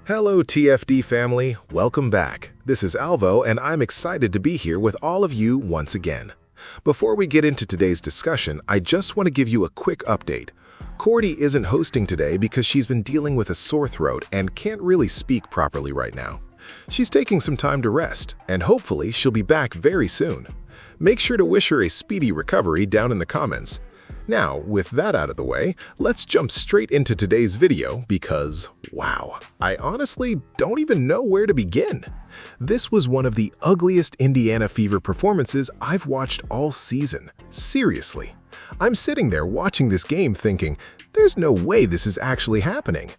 Hello TFD family, welcome back. This is Alvo and I'm excited to be here with all of you once again. Before we get into today's discussion, I just want to give you a quick update. Cordy isn't hosting today because she's been dealing with a sore throat and can't really speak properly right now. She's taking some time to rest, and hopefully she'll be back very soon. Make sure to wish her a speedy recovery down in the comments. Now, with that out of the way, let's jump straight into today's video because, wow, I honestly don't even know where to begin. This was one of the ugliest Indiana Fever performances I've watched all season. Seriously. I'm sitting there watching this game thinking, there's no way this is actually happening.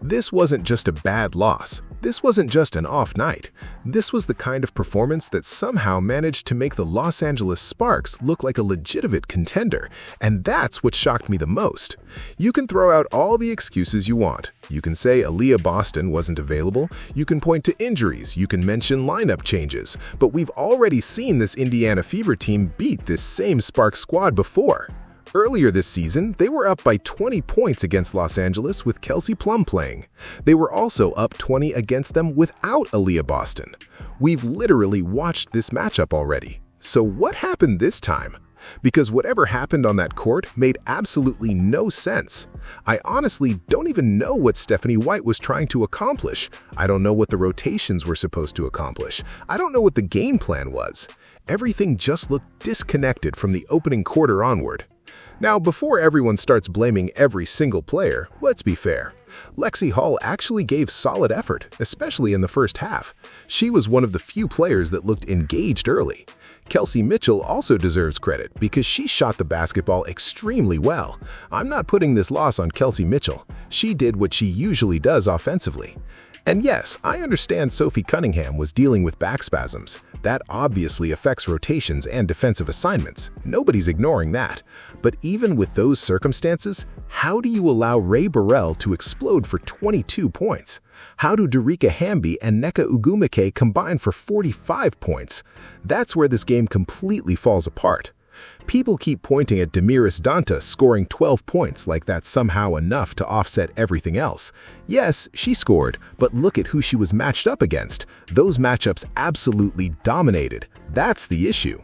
This wasn't just a bad loss. This wasn't just an off night. This was the kind of performance that somehow managed to make the Los Angeles Sparks look like a legitimate contender, and that's what shocked me the most. You can throw out all the excuses you want. You can say Aaliyah Boston wasn't available, you can point to injuries, you can mention lineup changes, but we've already seen this Indiana Fever team beat this same Sparks squad before. Earlier this season, they were up by 20 points against Los Angeles with Kelsey Plum playing. They were also up 20 against them without Aaliyah Boston. We've literally watched this matchup already. So what happened this time? Because whatever happened on that court made absolutely no sense. I honestly don't even know what Stephanie White was trying to accomplish. I don't know what the rotations were supposed to accomplish. I don't know what the game plan was. Everything just looked disconnected from the opening quarter onward. Now, before everyone starts blaming every single player, let's be fair. Lexie Hall actually gave solid effort, especially in the first half. She was one of the few players that looked engaged early. Kelsey Mitchell also deserves credit because she shot the basketball extremely well. I'm not putting this loss on Kelsey Mitchell. She did what she usually does offensively. And yes, I understand Sophie Cunningham was dealing with back spasms. That obviously affects rotations and defensive assignments. Nobody's ignoring that. But even with those circumstances, how do you allow Ray Burrell to explode for 22 points? How do Darica Hamby and Nneka Ogwumike combine for 45 points? That's where this game completely falls apart. People keep pointing at Damiris Donta scoring 12 points like that's somehow enough to offset everything else. Yes, she scored, but look at who she was matched up against. Those matchups absolutely dominated. That's the issue.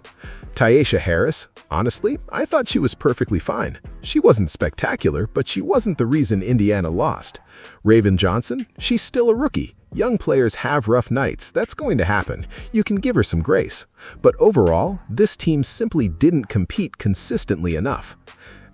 Tyasha Harris, honestly, I thought she was perfectly fine. She wasn't spectacular, but she wasn't the reason Indiana lost. Raven Johnson, she's still a rookie. Young players have rough nights. That's going to happen. You can give her some grace. But overall, this team simply didn't compete consistently enough.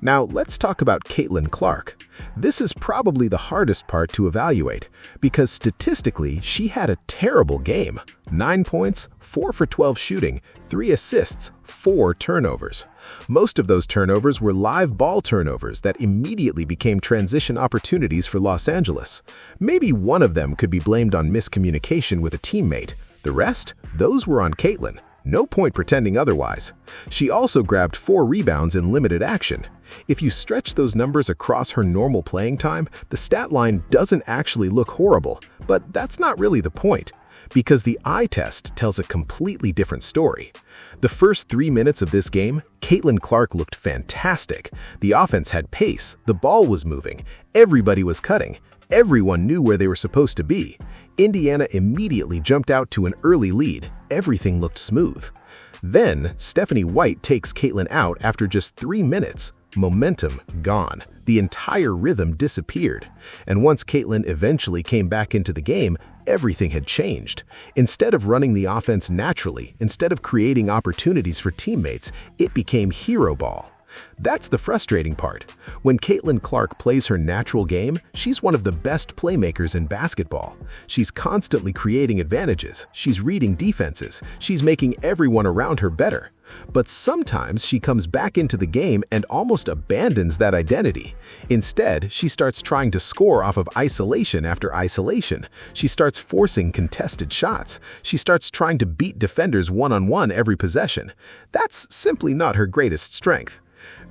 Now, let's talk about Caitlin Clark. This is probably the hardest part to evaluate because statistically, she had a terrible game. 9 points, 4 for 12 shooting, 3 assists, 4 turnovers. Most of those turnovers were live ball turnovers that immediately became transition opportunities for Los Angeles. Maybe one of them could be blamed on miscommunication with a teammate. The rest? Those were on Caitlin. No point pretending otherwise. She also grabbed 4 rebounds in limited action. If you stretch those numbers across her normal playing time, the stat line doesn't actually look horrible, but that's not really the point. Because the eye test tells a completely different story. The first 3 minutes of this game, Caitlin Clark looked fantastic. The offense had pace, the ball was moving, everybody was cutting, everyone knew where they were supposed to be. Indiana immediately jumped out to an early lead, everything looked smooth. Then, Stephanie White takes Caitlin out after just 3 minutes. Momentum gone. The entire rhythm disappeared. And once Caitlin eventually came back into the game, everything had changed. Instead of running the offense naturally, instead of creating opportunities for teammates, it became hero ball. That's the frustrating part. When Caitlin Clark plays her natural game, she's one of the best playmakers in basketball. She's constantly creating advantages, she's reading defenses, she's making everyone around her better. But sometimes she comes back into the game and almost abandons that identity. Instead, she starts trying to score off of isolation after isolation. She starts forcing contested shots. She starts trying to beat defenders one-on-one every possession. That's simply not her greatest strength.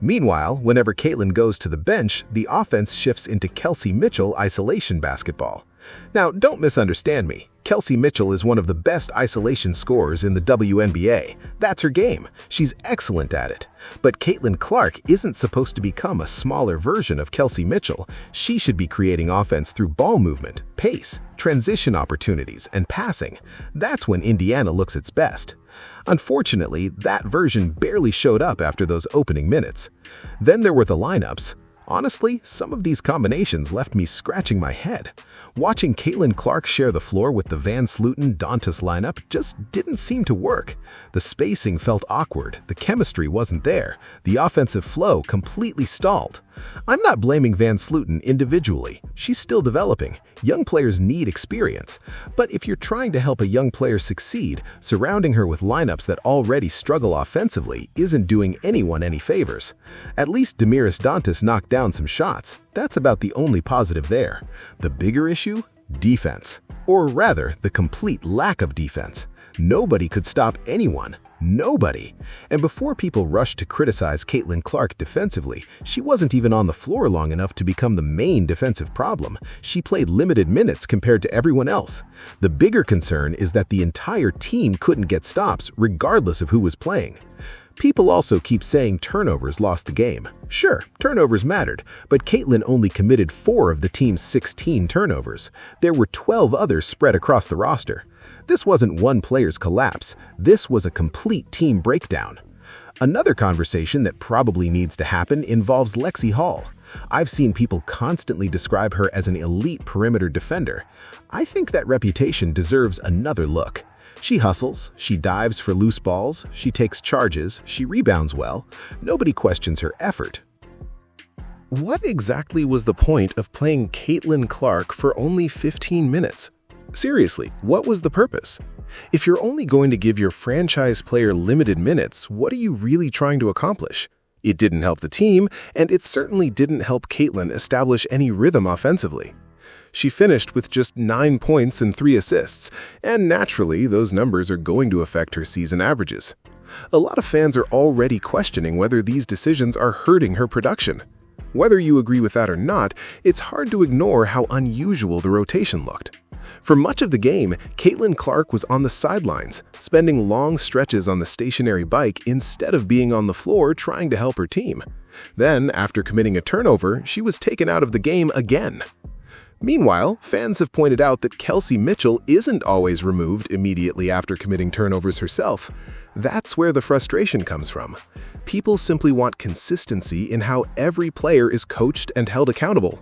Meanwhile, whenever Caitlin goes to the bench, the offense shifts into Kelsey Mitchell isolation basketball. Now, don't misunderstand me. Kelsey Mitchell is one of the best isolation scorers in the WNBA. That's her game. She's excellent at it. But Caitlin Clark isn't supposed to become a smaller version of Kelsey Mitchell. She should be creating offense through ball movement, pace, transition opportunities, and passing. That's when Indiana looks its best. Unfortunately, that version barely showed up after those opening minutes. Then there were the lineups. Honestly, some of these combinations left me scratching my head. Watching Caitlin Clark share the floor with the Van Sloten-Dantas lineup just didn't seem to work. The spacing felt awkward, the chemistry wasn't there, the offensive flow completely stalled. I'm not blaming Van Sloten individually. She's still developing. Young players need experience. But if you're trying to help a young player succeed, surrounding her with lineups that already struggle offensively isn't doing anyone any favors. At least Damiris Dantas knocked down some shots. That's about the only positive there. The bigger issue? Defense. Or rather, the complete lack of defense. Nobody could stop anyone. Nobody. And before people rushed to criticize Caitlin Clark defensively, she wasn't even on the floor long enough to become the main defensive problem. She played limited minutes compared to everyone else. The bigger concern is that the entire team couldn't get stops regardless of who was playing. People also keep saying turnovers lost the game. Sure, turnovers mattered, but Caitlin only committed 4 of the team's 16 turnovers. There were 12 others spread across the roster. This wasn't one player's collapse. This was a complete team breakdown. Another conversation that probably needs to happen involves Lexie Hall. I've seen people constantly describe her as an elite perimeter defender. I think that reputation deserves another look. She hustles, she dives for loose balls, she takes charges, she rebounds well. Nobody questions her effort. What exactly was the point of playing Caitlin Clark for only 15 minutes? Seriously, what was the purpose? If you're only going to give your franchise player limited minutes, what are you really trying to accomplish? It didn't help the team, and it certainly didn't help Caitlin establish any rhythm offensively. She finished with just 9 points and 3 assists, and naturally, those numbers are going to affect her season averages. A lot of fans are already questioning whether these decisions are hurting her production. Whether you agree with that or not, it's hard to ignore how unusual the rotation looked. For much of the game, Caitlin Clark was on the sidelines, spending long stretches on the stationary bike instead of being on the floor trying to help her team. Then, after committing a turnover, she was taken out of the game again. Meanwhile, fans have pointed out that Kelsey Mitchell isn't always removed immediately after committing turnovers herself. That's where the frustration comes from. People simply want consistency in how every player is coached and held accountable.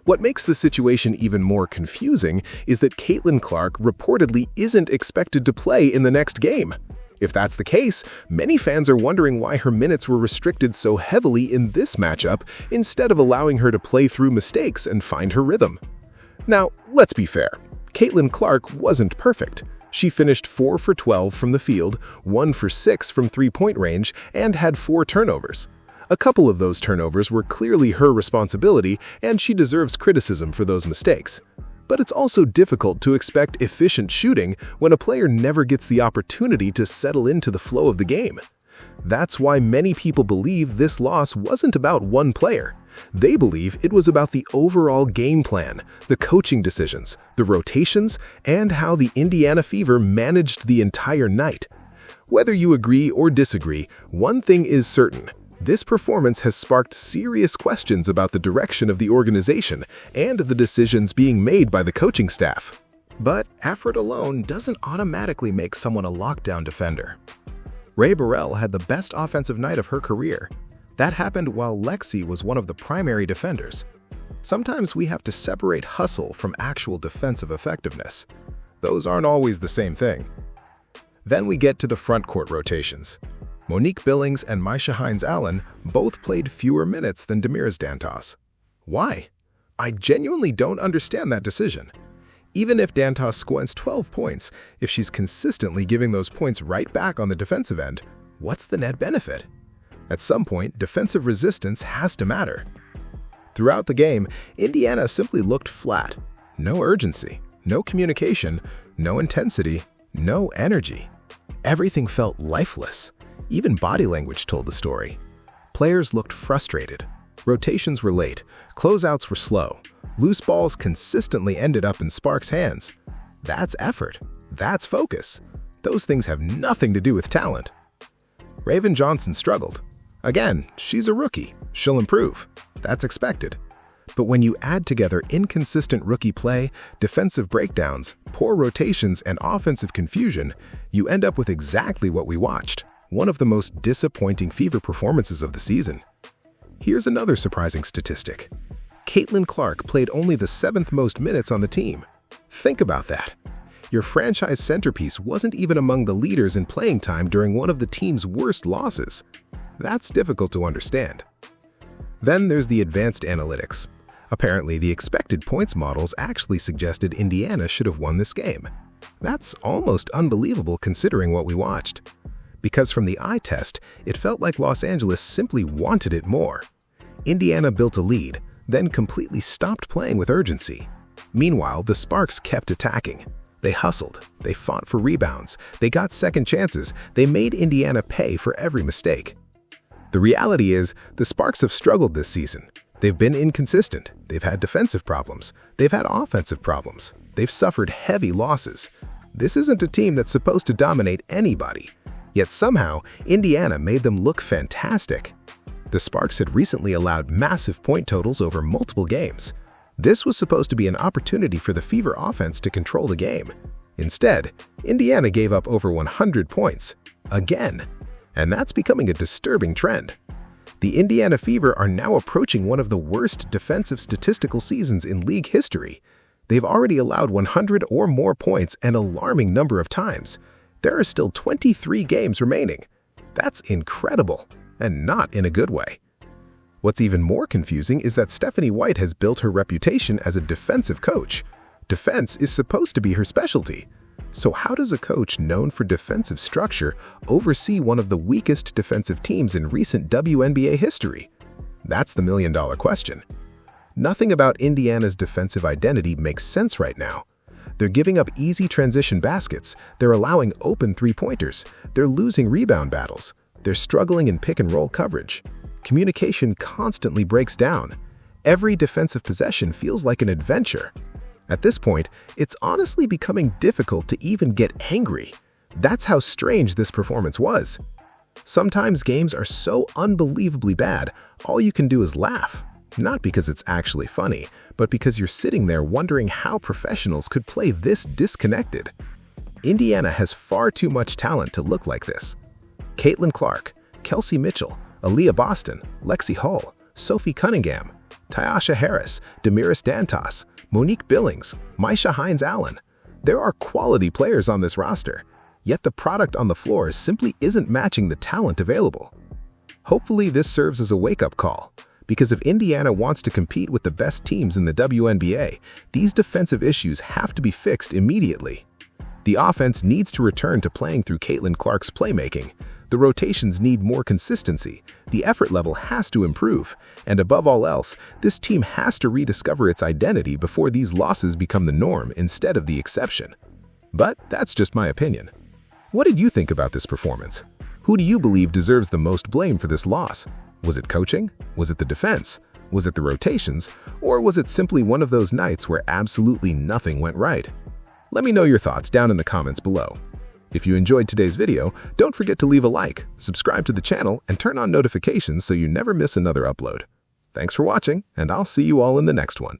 What makes the situation even more confusing is that Caitlin Clark reportedly isn't expected to play in the next game. If that's the case, many fans are wondering why her minutes were restricted so heavily in this matchup instead of allowing her to play through mistakes and find her rhythm. Now, let's be fair. Caitlin Clark wasn't perfect. She finished 4 for 12 from the field, 1 for 6 from three-point range, and had 4 turnovers. A couple of those turnovers were clearly her responsibility, and she deserves criticism for those mistakes. But it's also difficult to expect efficient shooting when a player never gets the opportunity to settle into the flow of the game. That's why many people believe this loss wasn't about one player. They believe it was about the overall game plan, the coaching decisions, the rotations, and how the Indiana Fever managed the entire night. Whether you agree or disagree, one thing is certain. This performance has sparked serious questions about the direction of the organization and the decisions being made by the coaching staff. But effort alone doesn't automatically make someone a lockdown defender. Ray Burrell had the best offensive night of her career. That happened while Lexie was one of the primary defenders. Sometimes we have to separate hustle from actual defensive effectiveness. Those aren't always the same thing. Then we get to the front court rotations. Monique Billings and Misha Hines-Allen both played fewer minutes than Damiris Dantas. Why? I genuinely don't understand that decision. Even if Dantas scores 12 points, if she's consistently giving those points right back on the defensive end, what's the net benefit? At some point, defensive resistance has to matter. Throughout the game, Indiana simply looked flat. No urgency, no communication, no intensity, no energy. Everything felt lifeless. Even body language told the story. Players looked frustrated. Rotations were late. Closeouts were slow. Loose balls consistently ended up in Sparks' hands. That's effort. That's focus. Those things have nothing to do with talent. Raven Johnson struggled. Again, she's a rookie. She'll improve. That's expected. But when you add together inconsistent rookie play, defensive breakdowns, poor rotations, and offensive confusion, you end up with exactly what we watched, one of the most disappointing Fever performances of the season. Here's another surprising statistic. Caitlin Clark played only the 7th most minutes on the team. Think about that. Your franchise centerpiece wasn't even among the leaders in playing time during one of the team's worst losses. That's difficult to understand. Then there's the advanced analytics. Apparently, the expected points models actually suggested Indiana should have won this game. That's almost unbelievable considering what we watched. Because from the eye test, it felt like Los Angeles simply wanted it more. Indiana built a lead, then completely stopped playing with urgency. Meanwhile, the Sparks kept attacking. They hustled, they fought for rebounds, they got second chances, they made Indiana pay for every mistake. The reality is, the Sparks have struggled this season. They've been inconsistent, they've had defensive problems, they've had offensive problems, they've suffered heavy losses. This isn't a team that's supposed to dominate anybody. Yet somehow, Indiana made them look fantastic. The Sparks had recently allowed massive point totals over multiple games. This was supposed to be an opportunity for the Fever offense to control the game. Instead, Indiana gave up over 100 points. Again. And that's becoming a disturbing trend. The Indiana Fever are now approaching one of the worst defensive statistical seasons in league history. They've already allowed 100 or more points an alarming number of times. There are still 23 games remaining. That's incredible, and not in a good way. What's even more confusing is that Stephanie White has built her reputation as a defensive coach. Defense is supposed to be her specialty. So how does a coach known for defensive structure oversee one of the weakest defensive teams in recent WNBA history? That's the million-dollar question. Nothing about Indiana's defensive identity makes sense right now. They're giving up easy transition baskets, they're allowing open three-pointers, they're losing rebound battles, they're struggling in pick-and-roll coverage. Communication constantly breaks down. Every defensive possession feels like an adventure. At this point, it's honestly becoming difficult to even get angry. That's how strange this performance was. Sometimes games are so unbelievably bad, all you can do is laugh. Not because it's actually funny, but because you're sitting there wondering how professionals could play this disconnected. Indiana has far too much talent to look like this. Caitlin Clark, Kelsey Mitchell, Aaliyah Boston, Lexie Hull, Sophie Cunningham, Tyasha Harris, Damiris Dantas, Monique Billings, Maisha Hines-Allen. There are quality players on this roster, yet the product on the floor simply isn't matching the talent available. Hopefully this serves as a wake-up call, because if Indiana wants to compete with the best teams in the WNBA, these defensive issues have to be fixed immediately. The offense needs to return to playing through Caitlin Clark's playmaking. The rotations need more consistency, the effort level has to improve, and above all else, this team has to rediscover its identity before these losses become the norm instead of the exception. But that's just my opinion. What did you think about this performance? Who do you believe deserves the most blame for this loss? Was it coaching? Was it the defense? Was it the rotations? Or was it simply one of those nights where absolutely nothing went right? Let me know your thoughts down in the comments below. If you enjoyed today's video, don't forget to leave a like, subscribe to the channel, and turn on notifications so you never miss another upload. Thanks for watching, and I'll see you all in the next one.